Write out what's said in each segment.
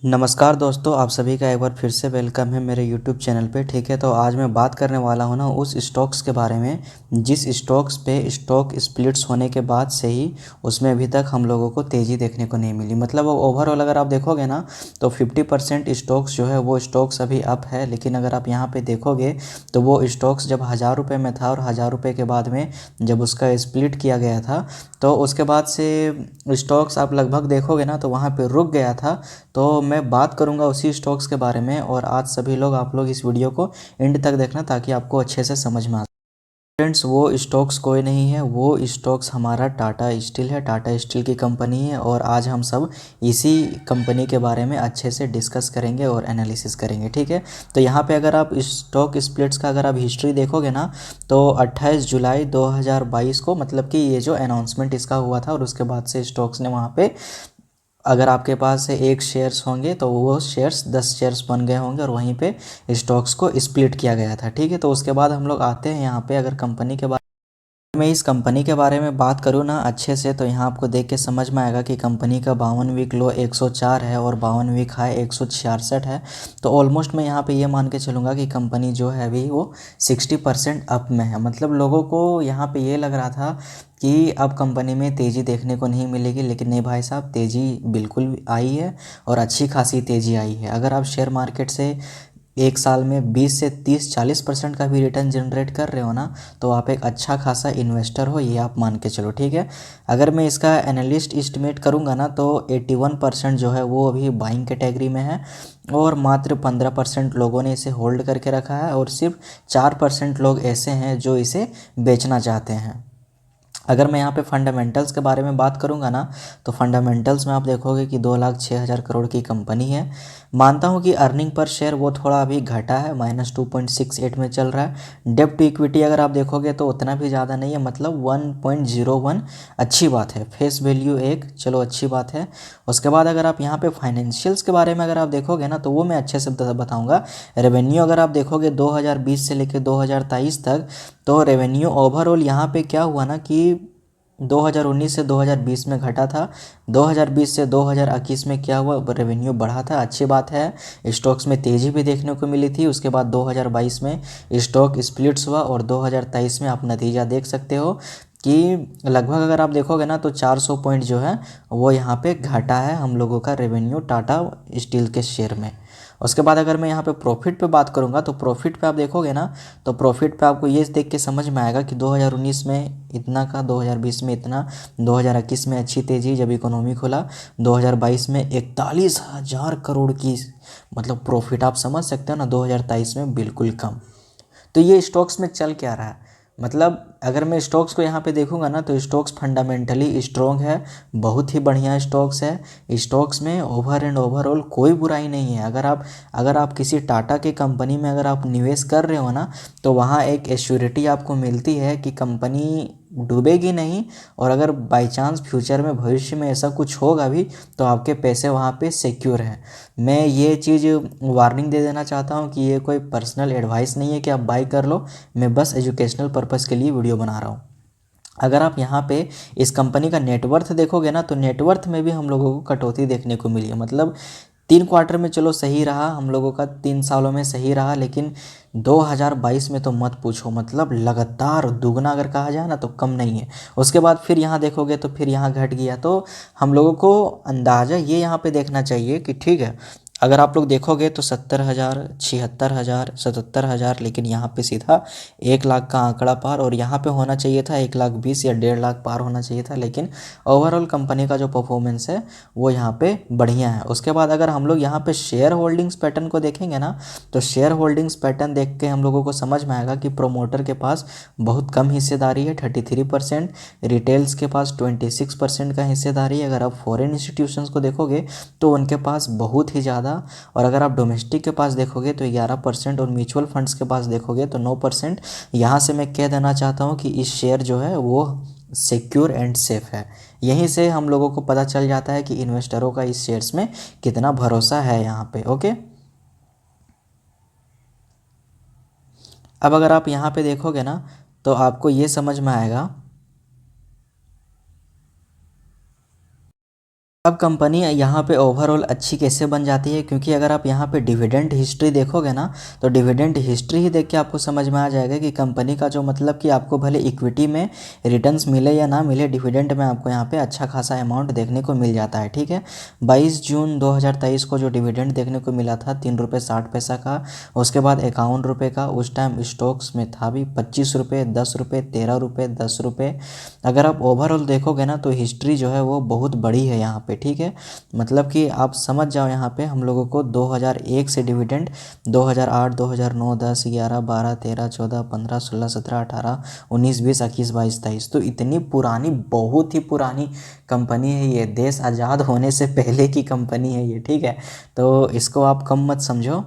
नमस्कार दोस्तों, आप सभी का एक बार फिर से वेलकम है मेरे यूट्यूब चैनल पे। ठीक है, तो आज मैं बात करने वाला हूँ ना उस स्टॉक्स के बारे में जिस स्टॉक्स पे स्टॉक स्प्लिट्स होने के बाद से ही उसमें अभी तक हम लोगों को तेज़ी देखने को नहीं मिली। मतलब वो ओवरऑल अगर आप देखोगे ना तो 50% स्टॉक्स जो है वो स्टॉक्स अभी अप है, लेकिन अगर आप यहाँ पे देखोगे तो वो स्टॉक्स जब 1000 रुपये में था और 1000 रुपये के बाद में जब उसका स्प्लिट किया गया था तो उसके बाद से स्टॉक्स आप लगभग देखोगे ना तो वहाँ पे रुक गया था। तो मैं बात करूंगा उसी स्टॉक्स के बारे में, और आज सभी लोग आप लोग इस वीडियो को एंड तक देखना ताकि आपको अच्छे से समझ में आ। फ्रेंड्स, वो स्टॉक्स कोई नहीं है, वो स्टॉक्स हमारा टाटा स्टील है। टाटा स्टील की कंपनी है और आज हम सब इसी कंपनी के बारे में अच्छे से डिस्कस करेंगे और एनालिसिस करेंगे। ठीक है, तो यहाँ पे अगर आप स्टॉक स्प्लिट्स का अगर आप हिस्ट्री देखोगे ना तो 28 जुलाई 2022 को, मतलब कि ये जो अनाउंसमेंट इसका हुआ था और उसके बाद से स्टॉक्स ने वहाँ पे, अगर आपके पास से एक शेयर्स होंगे तो वो शेयर्स 10 शेयर्स बन गए होंगे और वहीं पे स्टॉक्स को स्प्लिट किया गया था। ठीक है, तो उसके बाद हम लोग आते हैं यहाँ पे, अगर कंपनी के बारे मैं इस कंपनी के बारे में बात करूँ ना अच्छे से तो यहाँ आपको देख के समझ में आएगा कि कंपनी का 52 वीक लो 104 है और 52 वीक हाई 166 है। तो ऑलमोस्ट मैं यहाँ पे ये मान के चलूँगा कि कंपनी जो है अभी वो 60% अप में है। मतलब लोगों को यहाँ पे ये लग रहा था कि अब कंपनी में तेज़ी देखने को नहीं मिलेगी, लेकिन नहीं भाई साहब, तेज़ी बिल्कुल आई है और अच्छी खासी तेज़ी आई है। अगर आप शेयर मार्केट से एक साल में 20 से 30-40% का भी रिटर्न जनरेट कर रहे हो ना तो आप एक अच्छा खासा इन्वेस्टर हो, ये आप मान के चलो। ठीक है, अगर मैं इसका एनालिस्ट इस्टीमेट करूंगा ना तो 81% जो है वो अभी बाइंग कैटेगरी में है और मात्र 15% लोगों ने इसे होल्ड करके रखा है और सिर्फ 4% लोग ऐसे हैं जो इसे बेचना चाहते हैं। अगर मैं यहाँ पे फंडामेंटल्स के बारे में बात करूँगा ना तो फंडामेंटल्स में आप देखोगे कि 2,06,000 करोड़ की कंपनी है। मानता हूँ कि अर्निंग पर शेयर वो थोड़ा अभी घटा है, -2.68 में चल रहा है। डेब्ट टू इक्विटी अगर आप देखोगे तो उतना भी ज़्यादा नहीं है, मतलब 1.01। अच्छी बात है। फेस वैल्यू 1, चलो अच्छी बात है। उसके बाद अगर आप यहाँ पे फाइनेंशियल्स के बारे में अगर आप देखोगे ना तो वो मैं अच्छे से बताऊँगा। रेवेन्यू अगर आप देखोगे 2020 से लेकर 2023 तक, तो रेवेन्यू ओवरऑल यहाँ पे क्या हुआ ना कि 2019 से 2020 में घटा था, 2020 से 2021 में क्या हुआ, रेवेन्यू बढ़ा था। अच्छी बात है। स्टॉक्स में तेज़ी भी देखने को मिली थी। उसके बाद 2022 में स्टॉक स्प्लिट्स हुआ और 2023 में आप नतीजा देख सकते हो कि लगभग अगर आप देखोगे ना तो 400 पॉइंट जो है वो यहाँ पे घटा है हम लोगों का रेवेन्यू टाटा स्टील के शेयर में। उसके बाद अगर मैं यहाँ पे प्रॉफिट पे बात करूँगा तो प्रॉफिट पे आप देखोगे ना तो प्रॉफिट पे आपको ये देख के समझ में आएगा कि 2019 में इतना का, 2020 में इतना, 2021 में अच्छी तेज़ी जब इकोनॉमी खुला, 2022 में 41,000 करोड़ की, मतलब प्रॉफिट आप समझ सकते हो ना। 2023 में बिल्कुल कम। तो ये स्टॉक्स में चल क्या रहा है, मतलब अगर मैं स्टॉक्स को यहाँ पे देखूंगा ना तो स्टॉक्स फंडामेंटली स्ट्रॉन्ग है, बहुत ही बढ़िया स्टॉक्स है। स्टॉक्स में ओवर एंड ओवरऑल कोई बुराई नहीं है। अगर आप किसी टाटा की कंपनी में अगर आप निवेश कर रहे हो ना तो वहाँ एक एश्योरिटी आपको मिलती है कि कंपनी डूबेगी नहीं, और अगर बाय चांस फ्यूचर में भविष्य में ऐसा कुछ होगा भी तो आपके पैसे वहाँ पे सिक्योर हैं। मैं ये चीज़ वार्निंग दे देना चाहता हूँ कि ये कोई पर्सनल एडवाइस नहीं है कि आप बाई कर लो, मैं बस एजुकेशनल पर्पज़ के लिए वीडियो बना रहा हूँ। अगर आप यहाँ पे इस कंपनी का नेटवर्थ देखोगे ना तो नेटवर्थ में भी हम लोगों को कटौती देखने को मिली है। मतलब 3 क्वार्टर में चलो सही रहा हम लोगों का, 3 सालों में सही रहा, लेकिन 2022 में तो मत पूछो, मतलब लगातार दुगना अगर कहा जाए ना तो कम नहीं है। उसके बाद फिर यहाँ देखोगे तो फिर यहाँ घट गया। तो हम लोगों को अंदाज़ा ये यहाँ पे देखना चाहिए कि ठीक है, अगर आप लोग देखोगे तो 70,000, 76,000, 77,000, लेकिन यहाँ पे सीधा 1 लाख का आंकड़ा पार, और यहाँ पे होना चाहिए था 1,20,000 या 1.5 लाख पार होना चाहिए था। लेकिन ओवरऑल कंपनी का जो परफॉर्मेंस है वो यहाँ पे बढ़िया है। उसके बाद अगर हम लोग यहाँ पे शेयर होल्डिंग्स पैटर्न को देखेंगे ना तो शेयर होल्डिंग्स पैटर्न देख के हम लोगों को समझ में आएगा कि प्रोमोटर के पास बहुत कम हिस्सेदारी है, 33%। रिटेल्स के पास 26% का हिस्सेदारी है। अगर आप फॉरेन इंस्टीट्यूशंस को देखोगे तो उनके पास बहुत ही ज़्यादा, और अगर आप डोमेस्टिक के पास देखोगे तो 11%, और म्यूचुअल फंड्स के पास देखोगे तो 9%। यहाँ से मैं कह देना चाहता हूँ कि इस शेयर जो है वो सिक्योर एंड सेफ है। यहीं से हम लोगों को पता चल जाता है कि इन्वेस्टरों का इस शेयर्स में कितना भरोसा है यहाँ पे। ओके, अब अगर आप यहाँ पे देखोगे ना तो आपको ये समझ में आएगा अब कंपनी यहाँ पे ओवरऑल अच्छी कैसे बन जाती है, क्योंकि अगर आप यहाँ पे डिविडेंड हिस्ट्री देखोगे ना, तो डिविडेंड हिस्ट्री ही देख के आपको समझ में आ जाएगा कि कंपनी का जो मतलब कि आपको भले इक्विटी में रिटर्न्स मिले या ना मिले, डिविडेंड में आपको यहाँ पे अच्छा खासा अमाउंट देखने को मिल जाता है। ठीक है, 22 जून 2023 को जो डिविडेंड देखने को मिला था 3 रुपये 60 पैसा का, उसके बाद 51 रुपये का, उस टाइम स्टॉक्स में था भी 25 रुपये, 10 रुपये, 13 रुपये, 10 रुपये। अगर आप ओवरऑल देखोगे ना तो हिस्ट्री जो है वो बहुत बड़ी है यहाँ पे। ठीक है, मतलब कि आप समझ जाओ यहाँ पे हम लोगों को 2001 से डिविडेंड 2008, 2009, 10, 11, 12, 13, 14, 15, 16, 17, 18, 19, 20, 21, 22, 23, तो इतनी पुरानी, बहुत ही पुरानी कंपनी है ये। देश आज़ाद होने से पहले की कंपनी है ये। ठीक है, तो इसको आप कम मत समझो।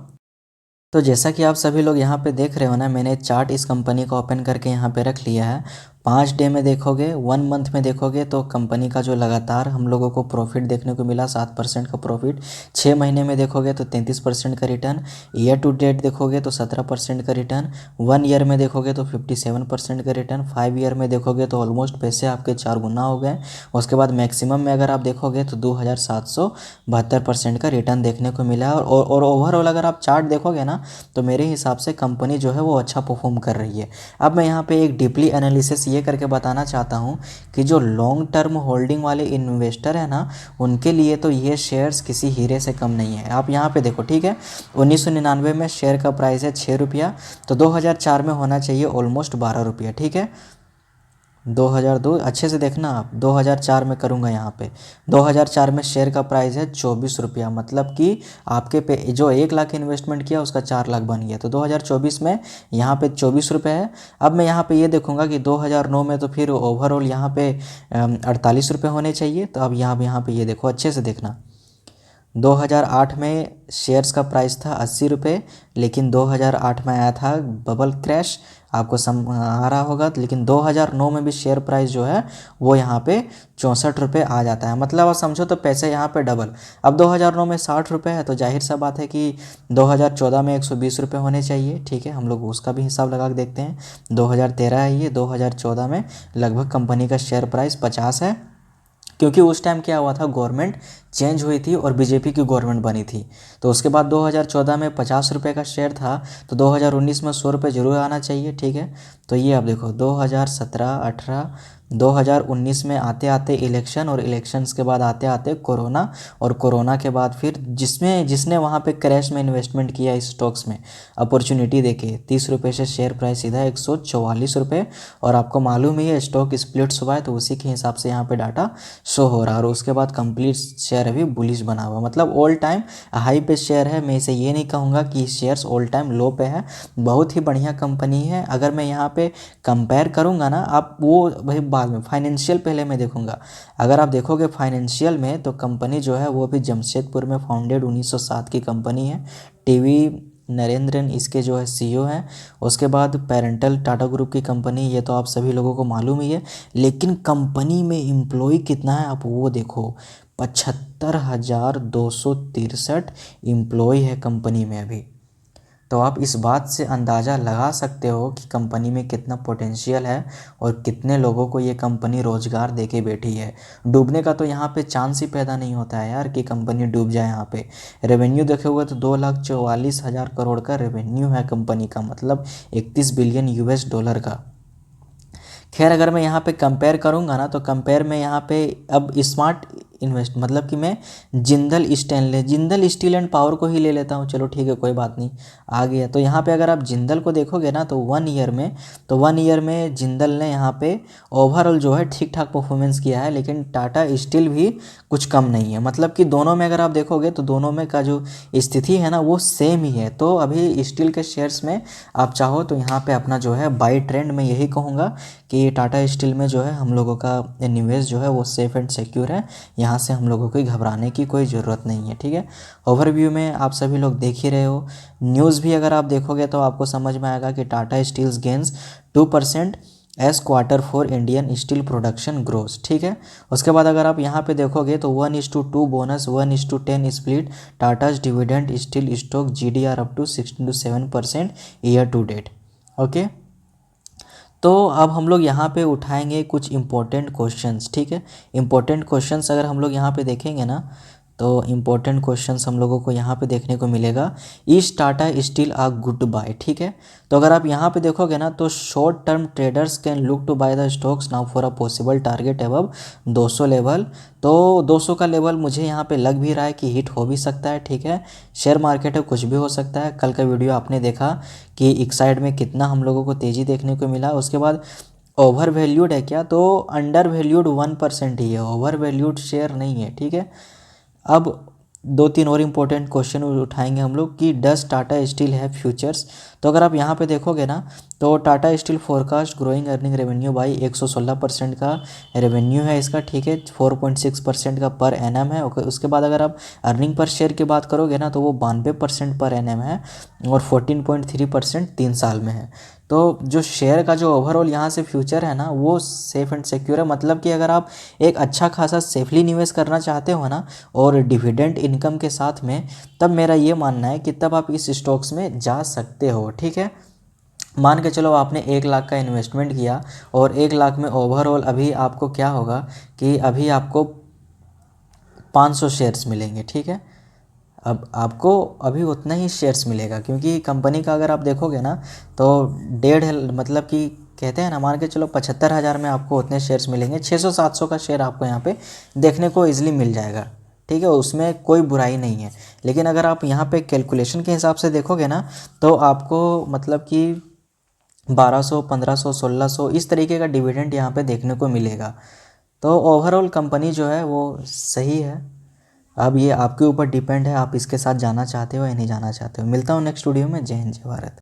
तो जैसा कि आप सभी लोग यहाँ पे देख रहे हो ना, मैंने चार्ट इस कंपनी का ओपन करके यहाँ पे रख लिया है। 5 डे में देखोगे, 1 मंथ में देखोगे तो कंपनी का जो लगातार हम लोगों को प्रॉफिट देखने को मिला 7% का प्रॉफिट। 6 महीने में देखोगे तो 33% का रिटर्न। ईयर टू डेट देखोगे तो 17% का रिटर्न। 1 ईयर में देखोगे तो 57% का रिटर्न। 5 ईयर में देखोगे तो ऑलमोस्ट पैसे आपके 4 गुना हो गए। उसके बाद मैक्सिमम में अगर आप देखोगे तो 2772% का रिटर्न देखने को मिला है। और ओवरऑल अगर आप चार्ट देखोगे ना तो मेरे हिसाब से कंपनी जो है वो अच्छा परफॉर्म कर रही है। अब मैं यहाँ पे एक डीपली एनालिसिस ये करके बताना चाहता हूँ कि जो लॉन्ग टर्म होल्डिंग वाले इन्वेस्टर है ना, उनके लिए तो ये शेयर्स किसी हीरे से कम नहीं है। आप यहाँ पे देखो, ठीक है, 1999 में शेयर का प्राइस है 6 रुपया, तो 2004 में होना चाहिए ऑलमोस्ट 12 रुपया। ठीक है, 2002 अच्छे से देखना आप, 2004 में करूँगा यहाँ पे। 2004 में शेयर का प्राइस है 24 रुपया, मतलब कि आपके पे जो 1 लाख इन्वेस्टमेंट किया उसका 4 लाख बन गया। तो 2024 में यहाँ पे 24 रुपये है। अब मैं यहाँ पे ये देखूँगा कि 2009 में तो फिर ओवरऑल यहाँ पे 48 रुपये होने चाहिए। तो अब यहाँ पे ये देखो, अच्छे से देखना, 2008 में शेयर्स का प्राइस था 80 रुपये, लेकिन 2008 में आया था बबल क्रैश, आपको आ रहा होगा। लेकिन 2009 में भी शेयर प्राइस जो है वो यहाँ पे 64 रुपये आ जाता है। मतलब आप समझो तो पैसे यहाँ पे डबल। अब 2009 में 60 रुपये है, तो जाहिर सा बात है कि 2014 में 120 रुपये होने चाहिए। ठीक है, हम लोग उसका भी हिसाब लगा के देखते हैं। 2013 है ये, 2014 में लगभग कंपनी का शेयर प्राइस 50 है, क्योंकि उस टाइम क्या हुआ था, गवर्नमेंट चेंज हुई थी और बीजेपी की गवर्नमेंट बनी थी। तो उसके बाद 2014 में 50 रुपये का शेयर था, तो 2019 में 100 रुपये जरूर आना चाहिए। ठीक है, तो ये आप देखो 2017, 18, 2019 में आते आते इलेक्शन, और इलेक्शंस के बाद आते आते कोरोना, और कोरोना के बाद फिर जिसने वहाँ पे क्रैश में इन्वेस्टमेंट किया इस स्टॉक्स में, अपॉर्चुनिटी देके 30 रुपये से शेयर प्राइस सीधा 144 रुपये। और आपको मालूम ही है स्टॉक स्प्लिट्स हुआ है, तो उसी के हिसाब से यहाँ पे डाटा शो हो रहा है। और उसके बाद कंप्लीट शेयर अभी बुलिश बना हुआ, मतलब ऑल टाइम हाई पे शेयर है। मैं इसे ये नहीं कहूँगा कि शेयर्स ऑल टाइम लो पे है, बहुत ही बढ़िया कंपनी है। अगर मैं यहाँ पे कंपेयर करूँगा ना, आप वो भाई बाद में, फाइनेंशियल पहले मैं देखूँगा। अगर आप देखोगे फाइनेंशियल में, तो कंपनी जो है वो भी जमशेदपुर में फाउंडेड 1907 की कंपनी है। टीवी नरेंद्रन इसके जो है सीईओ हैं। उसके बाद पेरेंटल टाटा ग्रुप की कंपनी, ये तो आप सभी लोगों को मालूम ही है। लेकिन कंपनी में एम्प्लॉय कितना है आप वो देखो, 75,263 एम्प्लॉय है कंपनी में अभी। तो आप इस बात से अंदाज़ा लगा सकते हो कि कंपनी में कितना पोटेंशियल है और कितने लोगों को ये कंपनी रोज़गार दे के बैठी है। डूबने का तो यहाँ पे चांस ही पैदा नहीं होता है यार कि कंपनी डूब जाए। यहाँ पे रेवेन्यू देखोगे तो 2,44,000 करोड़ का रेवेन्यू है कंपनी का, मतलब 31 बिलियन यूएस डॉलर का। खैर, अगर मैं यहाँ पे कंपेयर करूँगा ना, तो कंपेयर में यहाँ पे अब स्मार्ट इन्वेस्ट, मतलब कि मैं जिंदल स्टील एंड पावर को ही ले लेता हूँ। चलो ठीक है, कोई बात नहीं, आ गया। तो यहाँ पे अगर आप जिंदल को देखोगे ना, तो 1 ईयर में जिंदल ने यहाँ पे ओवरऑल जो है ठीक ठाक परफॉर्मेंस किया है, लेकिन टाटा स्टील भी कुछ कम नहीं है। मतलब कि दोनों में अगर आप देखोगे तो दोनों में का जो स्थिति है ना वो सेम ही है। तो अभी स्टील के शेयर्स में आप चाहो तो यहाँ पे अपना जो है बाई ट्रेंड, मैं यही कहूँगा कि टाटा स्टील में जो है हम लोगों का निवेश जो है वो सेफ़ एंड सिक्योर है। यहाँ से हम लोगों को घबराने की कोई ज़रूरत नहीं है। ठीक है, ओवरव्यू में आप सभी लोग देख ही रहे हो। न्यूज़ भी अगर आप देखोगे तो आपको समझ में आएगा कि Tata steels gains 2% as Q4 Indian steel production grows. ठीक है, उसके बाद अगर आप यहाँ पे देखोगे तो 1:2 bonus, 1:10 split, Tata's dividend steel stock GDR up to 16 to 7% year to date. Okay, तो अब हम लोग यहाँ पे उठाएंगे कुछ इम्पोर्टेंट क्वेश्चंस, ठीक है। इम्पोर्टेंट क्वेश्चंस अगर हम लोग यहाँ पे देखेंगे ना, तो इम्पोर्टेंट क्वेश्चंस हम लोगों को यहाँ पे देखने को मिलेगा, is Tata steel a good buy, ठीक है। तो अगर आप यहाँ पे देखोगे ना, तो short term traders can look to buy the stocks now for a possible target above 200 level. तो 200 का लेवल मुझे यहाँ पे लग भी रहा है कि हिट हो भी सकता है, ठीक है। शेयर मार्केट है, कुछ भी हो सकता है। कल का वीडियो आपने देखा कि एक साइड में कितना हम लोगों को तेज़ी देखने को मिला। उसके बाद ओवर वैल्यूड है क्या, तो अंडर वैल्यूड 1% ही है, ओवर वैल्यूड शेयर नहीं है, ठीक है। अब दो तीन और इम्पोर्टेंट क्वेश्चन उठाएंगे हम लोग कि डस टाटा स्टील है फ्यूचर्स। तो अगर आप यहाँ पे देखोगे ना, तो Tata steel forecast growing earning revenue by 116% का रेवेन्यू है इसका, ठीक है। 4.6% का पर एनएम है। उसके बाद अगर आप अर्निंग पर शेयर की बात करोगे ना, तो वो 92% पर एनएम है और 14.3% 3 साल में है। तो जो शेयर का जो ओवरऑल यहाँ से फ्यूचर है ना, वो सेफ़ एंड सिक्योर है। मतलब कि अगर आप एक अच्छा खासा सेफली निवेश करना चाहते हो ना, और डिविडेंड इनकम के साथ में, तब मेरा ये मानना है कि तब आप इस स्टॉक्स में जा सकते हो, ठीक है। मान के चलो आपने 1 लाख का इन्वेस्टमेंट किया और 1 लाख में ओवरऑल अभी आपको क्या होगा कि अभी आपको 500 शेयर्स मिलेंगे, ठीक है। अब आपको अभी उतना ही शेयर्स मिलेगा, क्योंकि कंपनी का अगर आप देखोगे ना, तो डेढ़ मतलब कि कहते हैं ना, मान के चलो 75,000 में आपको उतने शेयर्स मिलेंगे। 600-700 का शेयर आपको यहाँ पे देखने को ईजिली मिल जाएगा, ठीक है। उसमें कोई बुराई नहीं है। लेकिन अगर आप यहाँ पे कैलकुलेशन के हिसाब से देखोगे ना, तो आपको मतलब कि 1200, 1500, 1600 इस तरीके का डिविडेंड यहाँ पे देखने को मिलेगा। तो ओवरऑल कंपनी जो है वो सही है। अब ये आपके ऊपर डिपेंड है, आप इसके साथ जाना चाहते हो या नहीं जाना चाहते हो। मिलता हूँ नेक्स्ट वीडियो में। जय हिंद, जय भारत।